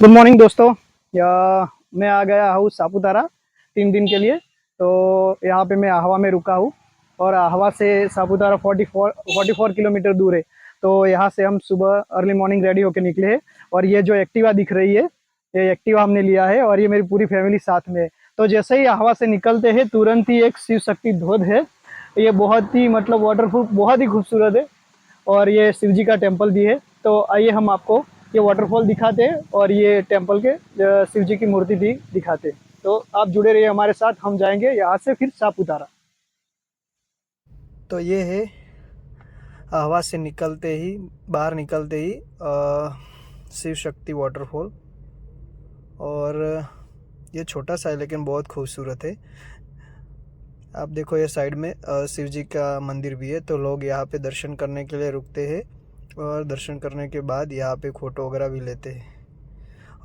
Good morning दोस्तों। या मैं आ गया हूँ सापुतारा 3 दिन के लिए। तो यहाँ पे मैं आहवा में रुका हूँ और आहवा से सापुतारा 44 किलोमीटर दूर है। तो यहाँ से हम सुबह अर्ली मॉर्निंग रेडी होकर निकले हैं। और ये जो एक्टिवा दिख रही है, ये एक्टिवा हमने लिया है और ये मेरी पूरी फैमिली साथ में है। तो जैसे ही आहवा से निकलते हैं तुरंत ही एक शिव शक्ति धोध है। ये बहुत ही मतलब वाटरफॉल बहुत ही खूबसूरत है और ये शिव जी का टेम्पल भी है। तो आइए हम आपको ये वाटरफॉल दिखाते हैं और ये टेम्पल के शिव जी की मूर्ति भी दिखाते हैं। तो आप जुड़े रहिए हमारे साथ, हम जाएंगे यहाँ से फिर सापुतारा। तो ये है आहवा से निकलते ही बाहर निकलते ही शिव शक्ति वाटरफॉल। और ये छोटा सा है लेकिन बहुत खूबसूरत है। आप देखो ये साइड में शिव जी का मंदिर भी है, तो लोग यहाँ पे दर्शन करने के लिए रुकते हैं और दर्शन करने के बाद यहाँ पे फ़ोटो वगैरह भी लेते हैं।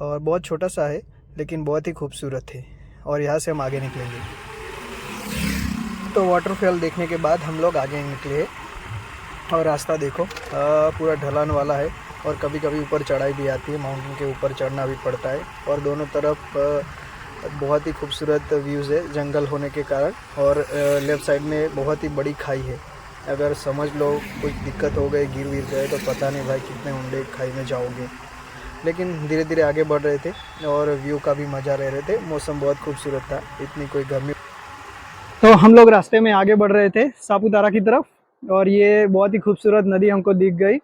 और बहुत छोटा सा है लेकिन बहुत ही खूबसूरत है। और यहाँ से हम आगे निकलेंगे। तो वाटरफॉल देखने के बाद हम लोग आगे निकले और रास्ता देखो पूरा ढलान वाला है और कभी कभी ऊपर चढ़ाई भी आती है, माउंटेन के ऊपर चढ़ना भी पड़ता है। और दोनों तरफ बहुत ही खूबसूरत व्यूज़ है जंगल होने के कारण। और लेफ़्ट साइड में बहुत ही बड़ी खाई है। अगर समझ लो कुछ दिक्कत हो गई, गिर विर गए तो पता नहीं भाई कितने ऊंडे खाई में जाओगे। लेकिन धीरे धीरे आगे बढ़ रहे थे और व्यू का भी मज़ा ले रहे थे। मौसम बहुत खूबसूरत था, इतनी कोई गर्मी। तो हम लोग रास्ते में आगे बढ़ रहे थे सापुतारा की तरफ और ये बहुत ही खूबसूरत नदी हमको दिख गई।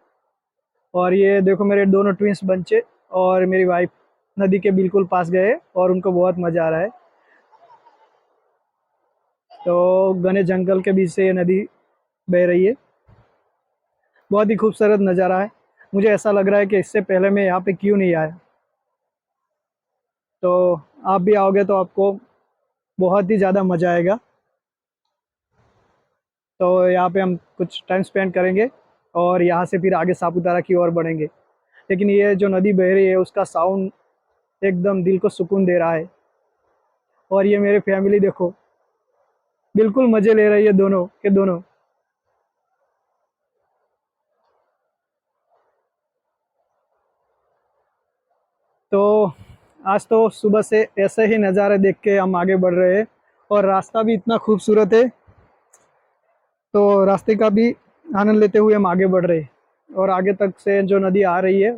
और ये देखो मेरे दोनों ट्विंस बच्चे और मेरी वाइफ नदी के बिल्कुल पास गए और उनको बहुत मज़ा आ रहा है। तो घने जंगल के बीच से ये नदी बह रही है। बहुत ही खूबसूरत नज़ारा है। मुझे ऐसा लग रहा है कि इससे पहले मैं यहाँ पे क्यों नहीं आया। तो आप भी आओगे तो आपको बहुत ही ज़्यादा मज़ा आएगा। तो यहाँ पे हम कुछ टाइम स्पेंड करेंगे और यहाँ से फिर आगे सापुतारा की ओर बढ़ेंगे। लेकिन ये जो नदी बह रही है उसका साउंड एकदम दिल को सुकून दे रहा है। और ये मेरी फैमिली देखो बिल्कुल मज़े ले रही है दोनों के दोनों। तो आज तो सुबह से ऐसे ही नज़ारे देख के हम आगे बढ़ रहे हैं और रास्ता भी इतना खूबसूरत है। तो रास्ते का भी आनंद लेते हुए हम आगे बढ़ रहे हैं। और आगे तक से जो नदी आ रही है,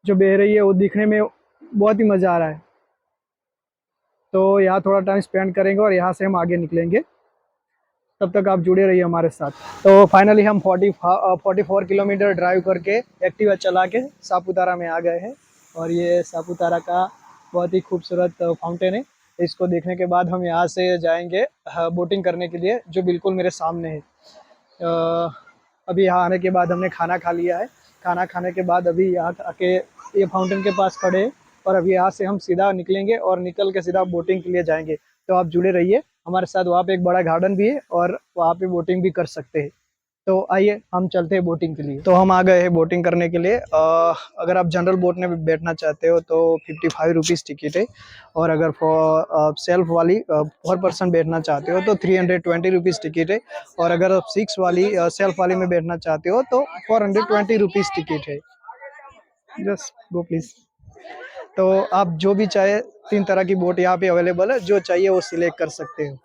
जो बह रही है, वो दिखने में बहुत ही मज़ा आ रहा है। तो यहाँ थोड़ा टाइम स्पेंड करेंगे और यहाँ से हम आगे निकलेंगे। तब तक आप जुड़े रहिए हमारे साथ। तो फाइनली हम 44 किलोमीटर ड्राइव करके एक्टिवा चला के सापुतारा में आ गए हैं। और ये सापुतारा का बहुत ही खूबसूरत फाउंटेन है। इसको देखने के बाद हम यहाँ से जाएंगे बोटिंग करने के लिए, जो बिल्कुल मेरे सामने है। अभी यहाँ आने के बाद हमने खाना खा लिया है। खाना खाने के बाद अभी यहाँ आके ये फाउंटेन के पास खड़े हैं और अभी यहाँ से हम सीधा निकलेंगे और निकल के सीधा बोटिंग के लिए जाएंगे। तो आप जुड़े रहिए हमारे साथ। वहाँ पे एक बड़ा गार्डन भी है और वहाँ पे बोटिंग भी कर सकते हैं। तो आइए हम चलते हैं बोटिंग के लिए। तो हम आ गए हैं बोटिंग करने के लिए। अगर आप जनरल बोट में बैठना चाहते हो तो 55 रुपीज़ टिकट है। और अगर सेल्फ वाली 4 पर्सन बैठना चाहते हो तो 320 रुपीज़ टिकट है। और अगर आप 6 वाली सेल्फ वाली में बैठना चाहते हो तो 420 रुपीज़ टिकट है। Just go please. तो आप जो भी चाहे, 3 तरह की बोट यहाँ पे अवेलेबल है, जो चाहिए वो सिलेक्ट कर सकते हो।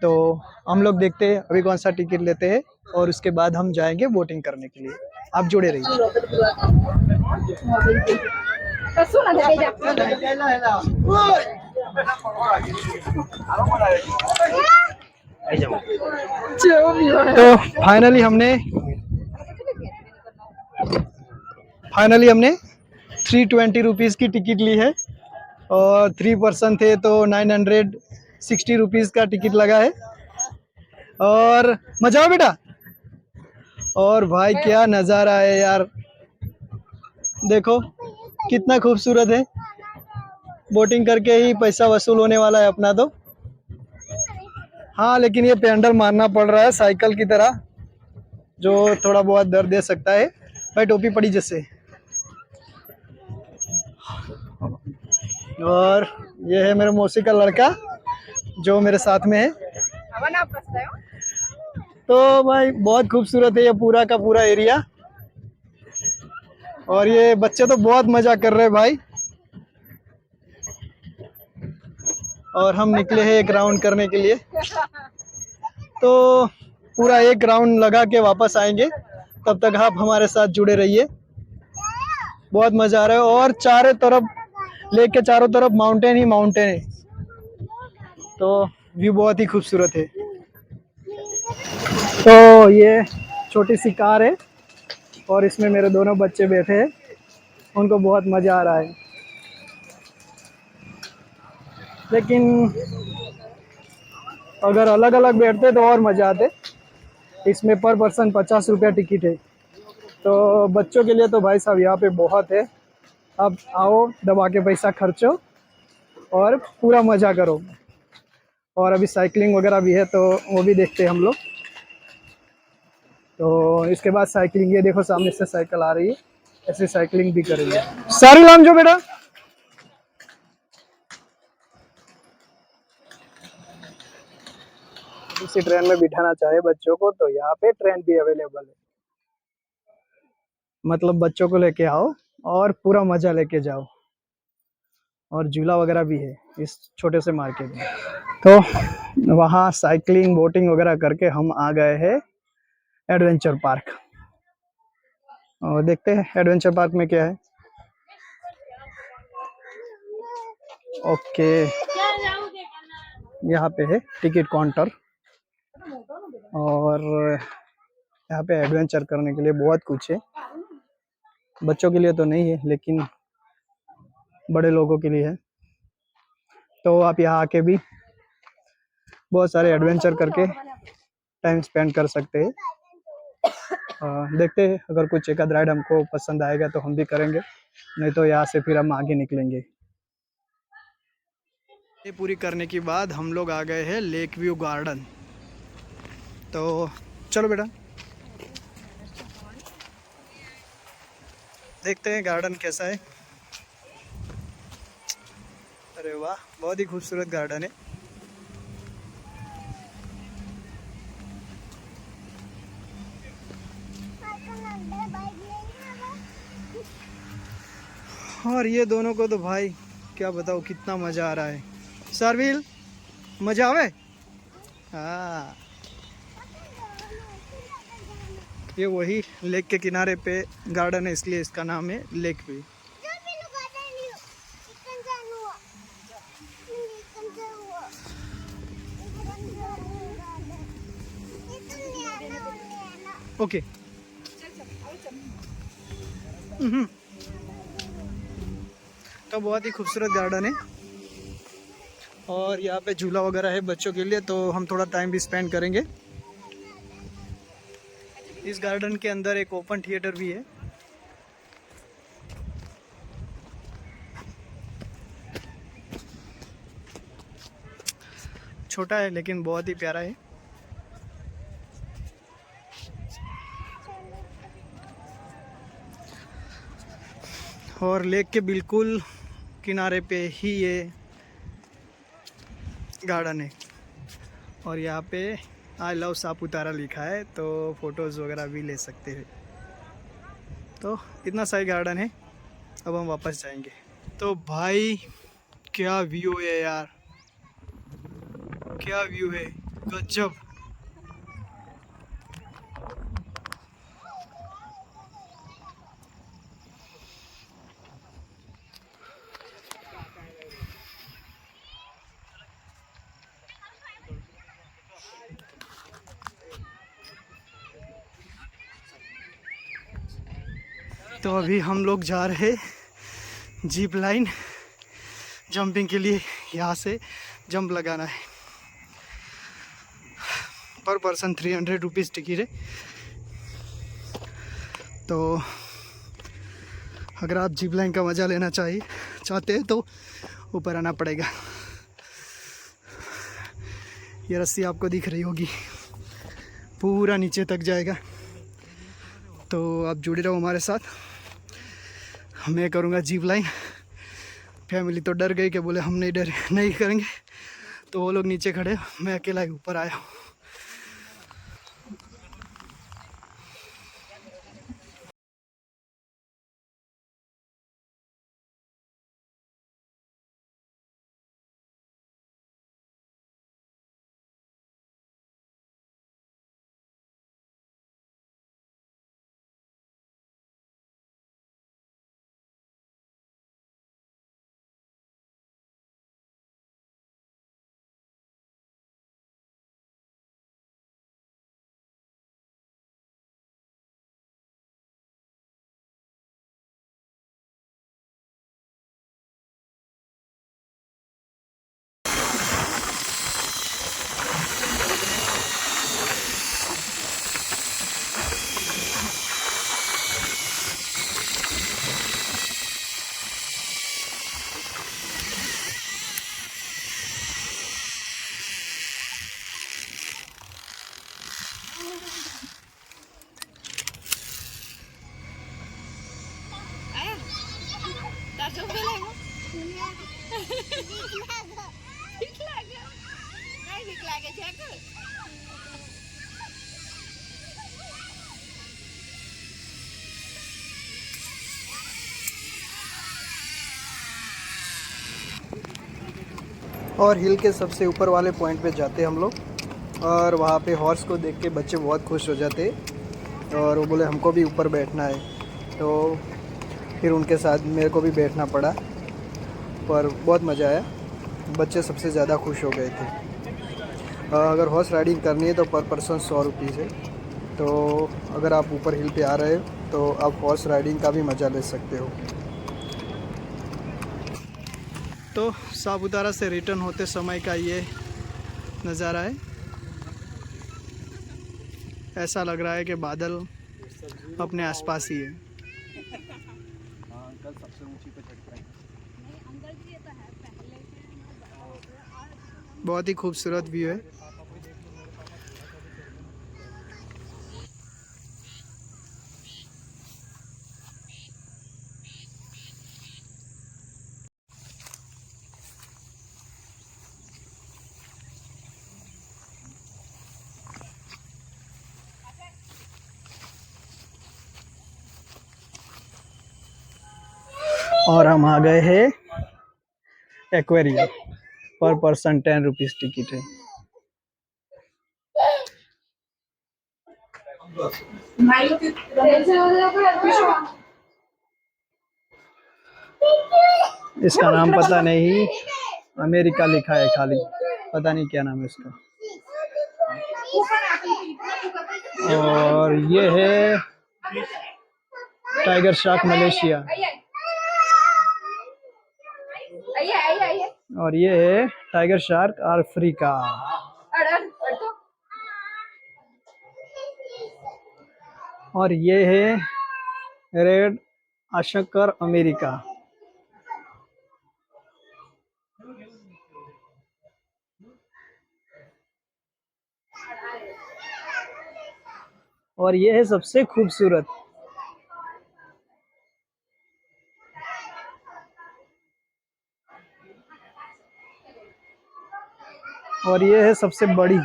तो हम लोग देखते हैं अभी कौन सा टिकट लेते हैं और उसके बाद हम जाएंगे बोटिंग करने के लिए। आप जुड़े रहिए। तो फाइनली हमने 320 रुपीज़ की टिकट ली है। और 3 पर्सन थे तो 960 रुपीज़ का टिकट लगा है। और मजा आओ बेटा। और भाई क्या नज़ारा है यार, देखो कितना खूबसूरत है। बोटिंग करके ही पैसा वसूल होने वाला है अपना तो। हाँ लेकिन ये पैडल मारना पड़ रहा है साइकिल की तरह, जो थोड़ा बहुत दर्द दे सकता है। भाई टोपी पड़ी जैसे। और ये है मेरे मौसी का लड़का जो मेरे साथ में है। तो भाई बहुत खूबसूरत है ये पूरा का पूरा एरिया। और ये बच्चे तो बहुत मजा कर रहे हैं भाई। और हम निकले हैं एक राउंड करने के लिए, तो पूरा एक राउंड लगा के वापस आएंगे। तब तक आप हमारे साथ जुड़े रहिए, बहुत मजा आ रहा है। और चारों तरफ लेक के चारों तरफ माउंटेन ही माउंटेन है, तो व्यू बहुत ही खूबसूरत है। तो ये छोटी सी कार है और इसमें मेरे दोनों बच्चे बैठे हैं, उनको बहुत मज़ा आ रहा है। लेकिन अगर अलग अलग बैठते तो और मज़ा आते। इसमें पर पर्सन 50 रुपया टिकट है, तो बच्चों के लिए तो भाई साहब यहाँ पे बहुत है। अब आओ, दबा के पैसा खर्चो और पूरा मज़ा करो। और अभी साइकिलिंग वगैरह भी है, तो वो भी देखते हैं हम लोग। तो इसके बाद साइकिलिंग, ये देखो सामने से साइकिल आ रही है, ऐसे साइकिलिंग भी करेंगे। सारी लाम जो बेटा, इसी ट्रेन में बिठाना चाहे बच्चों को तो यहाँ पे ट्रेन भी अवेलेबल है। मतलब बच्चों को लेके आओ और पूरा मजा लेके जाओ। और झूला वगैरह भी है इस छोटे से मार्केट में। तो वहाँ साइकिलिंग बोटिंग वगैरह करके हम आ गए हैं एडवेंचर पार्क। और देखते हैं एडवेंचर पार्क में क्या है। ओके, यहाँ पे है टिकट काउंटर। और यहाँ पे एडवेंचर करने के लिए बहुत कुछ है। बच्चों के लिए तो नहीं है, लेकिन बड़े लोगों के लिए है। तो आप यहाँ आके भी बहुत सारे एडवेंचर करके टाइम स्पेंड कर सकते हैं। देखते हैं, अगर कुछ एक आध राइड हमको पसंद आएगा तो हम भी करेंगे, नहीं तो यहाँ से फिर हम आगे निकलेंगे। ये पूरी करने के बाद हम लोग आ गए हैं लेक व्यू गार्डन। तो चलो बेटा, देखते हैं गार्डन कैसा है। अरे वाह, बहुत ही खूबसूरत गार्डन है। और ये दोनों को तो भाई क्या बताओ कितना मज़ा आ रहा है। सारविल, मज़ा आवे। हाँ, ये वही लेक के किनारे पे गार्डन है, इसलिए इसका नाम है लेक व्यू। ओके। तो बहुत ही खूबसूरत गार्डन है और यहाँ पे झूला वगैरह है बच्चों के लिए, तो हम थोड़ा टाइम भी स्पेंड करेंगे। इस गार्डन के अंदर एक ओपन थिएटर भी है। छोटा है लेकिन बहुत ही प्यारा है। और लेक के बिल्कुल किनारे पे ही ये गार्डन है। और यहाँ पे आई लव सापुतारा लिखा है, तो फ़ोटोज़ वगैरह भी ले सकते हैं। तो इतना सही गार्डन है। अब हम वापस जाएंगे। तो भाई क्या व्यू है यार, क्या व्यू है, गजब। तो अभी हम लोग जा रहे जीप लाइन जंपिंग के लिए। यहाँ से जंप लगाना है, पर पर्सन 300 रुपीज़ टिकट है। तो अगर आप जीप लाइन का मज़ा लेना चाहते हैं तो ऊपर आना पड़ेगा। ये रस्सी आपको दिख रही होगी, पूरा नीचे तक जाएगा। तो आप जुड़े रहो हमारे साथ, मैं करूँगा जीप लाइन। फैमिली तो डर गई कि बोले हम नहीं करेंगे, तो वो लोग नीचे खड़े, मैं अकेला ही ऊपर आया हूँ। જો પેલા બીક લાગે નહીં બીક લાગે છે કર और हिल के सबसे ऊपर वाले पॉइंट पे जाते हम लोग, और वहाँ पे हॉर्स को देख के बच्चे बहुत खुश हो जाते और वो बोले हमको भी ऊपर बैठना है। तो फिर उनके साथ मेरे को भी बैठना पड़ा, पर बहुत मज़ा आया। बच्चे सबसे ज़्यादा खुश हो गए थे। अगर हॉर्स राइडिंग करनी है तो पर पर्सन 100 रुपीज़ है। तो अगर आप ऊपर हिल पे आ रहे हो तो आप हॉर्स राइडिंग का भी मज़ा ले सकते हो। तो सापुतारा से रिटर्न होते समय का ये नज़ारा है। ऐसा लग रहा है कि बादल अपने आसपास ही है। बहुत ही खूबसूरत व्यू है। और हम आ गए हैं एक्वेरियम। पर पर्सन 10 रुपीज़ टिकट है। इसका नाम पता नहीं, अमेरिका लिखा है खाली, पता नहीं क्या नाम है इसका। और ये है टाइगर शार्क मलेशिया, और ये है टाइगर शार्क अफ्रीका। और ये है रेड अशकर अमेरिका। और ये है सबसे खूबसूरत। और ये है सबसे बड़ी।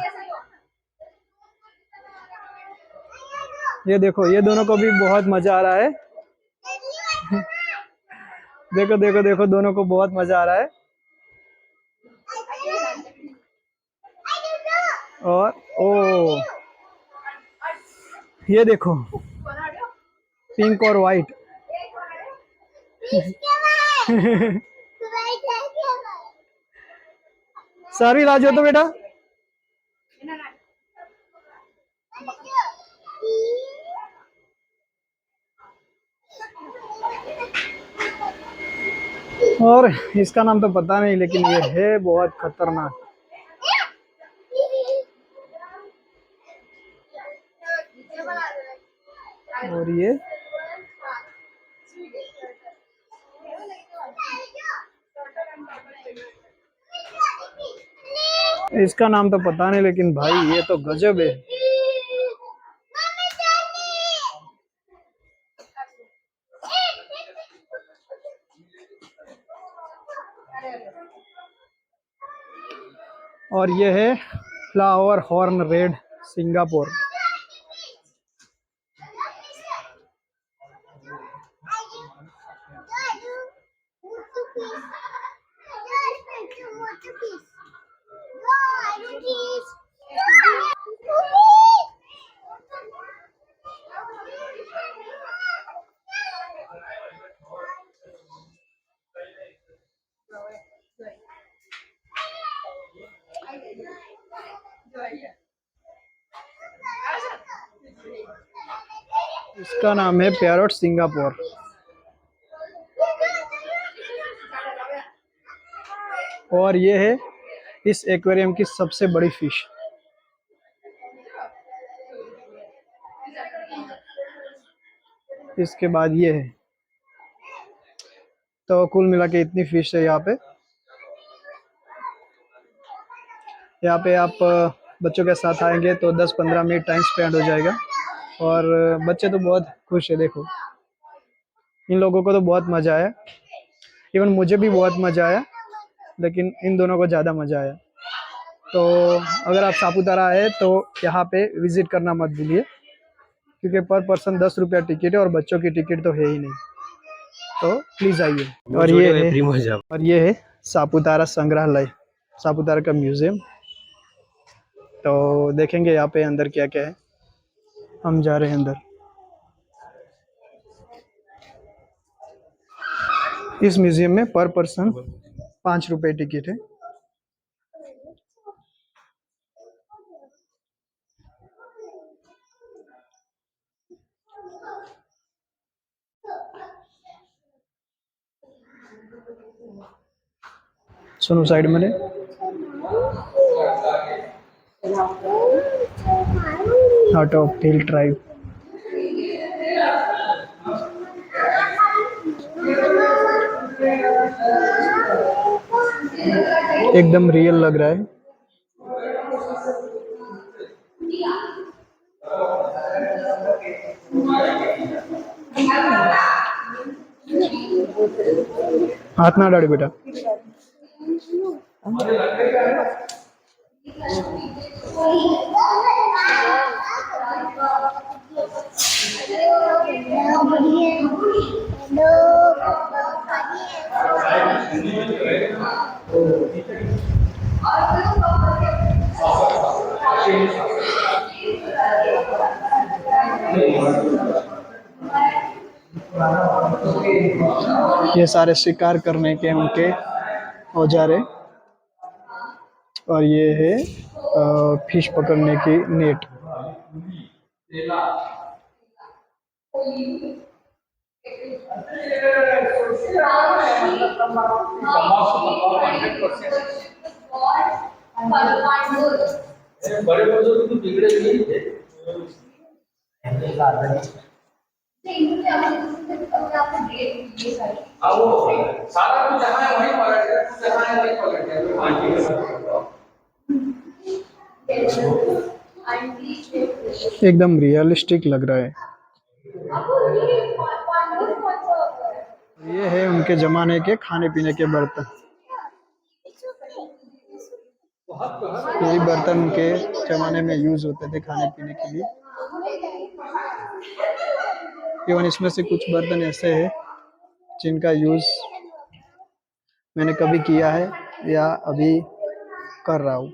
ये देखो, ये दोनों को भी बहुत मजा आ रहा है। देखो देखो देखो, दोनों को बहुत मजा आ रहा है। और ओ, ये देखो, पिंक और वाइट। सारी राजो तो बेटा। और इसका नाम तो पता नहीं, लेकिन ये है बहुत खतरनाक। और ये इसका नाम तो पता नहीं, लेकिन भाई ये तो गजब है। और ये है फ्लावर हॉर्न रेड सिंगापुर। इसका नाम है पैरोट सिंगापुर। और ये है इस एक्वेरियम की सबसे बड़ी फिश। इसके बाद ये है। तो कुल मिला के इतनी फिश है यहाँ पे। यहाँ पे आप बच्चों के साथ आएंगे तो 10-15 मिनट टाइम स्पेंड हो जाएगा। और बच्चे तो बहुत खुश है। देखो, इन लोगों को तो बहुत मजा आया। इवन मुझे भी बहुत मज़ा आया, लेकिन इन दोनों को ज़्यादा मज़ा आया। तो अगर आप सापुतारा आए तो यहाँ पे विज़िट करना मत भूलिए, क्योंकि पर पर्सन 10 रुपया टिकट है और बच्चों की टिकट तो है ही नहीं, तो प्लीज़ आइए। और ये है सापुतारा संग्रहालय, सापुतारा का म्यूज़ियम। तो देखेंगे यहाँ पे अंदर क्या क्या है। हम जा रहे हैं अंदर। इस म्यूज़ियम में पर पर्सन 5 रुपये टिकट है। सुनो साइड में हार्ट ऑफ हिल ट्राइब। एकदम रियल लग रहा है। हाथ ना डाले बेटा। ये सारे शिकार करने के उनके औजार है, और ये है फिश पकड़ने की नेट। एकदम रियलिस्टिक लग रहा है। ये है उनके जमाने के खाने पीने के बर्तन। यही बर्तन उनके जमाने में यूज होते थे खाने पीने के लिए। इवन इसमें से कुछ बर्तन ऐसे हैं जिनका यूज मैंने कभी किया है या अभी कर रहा हूँ।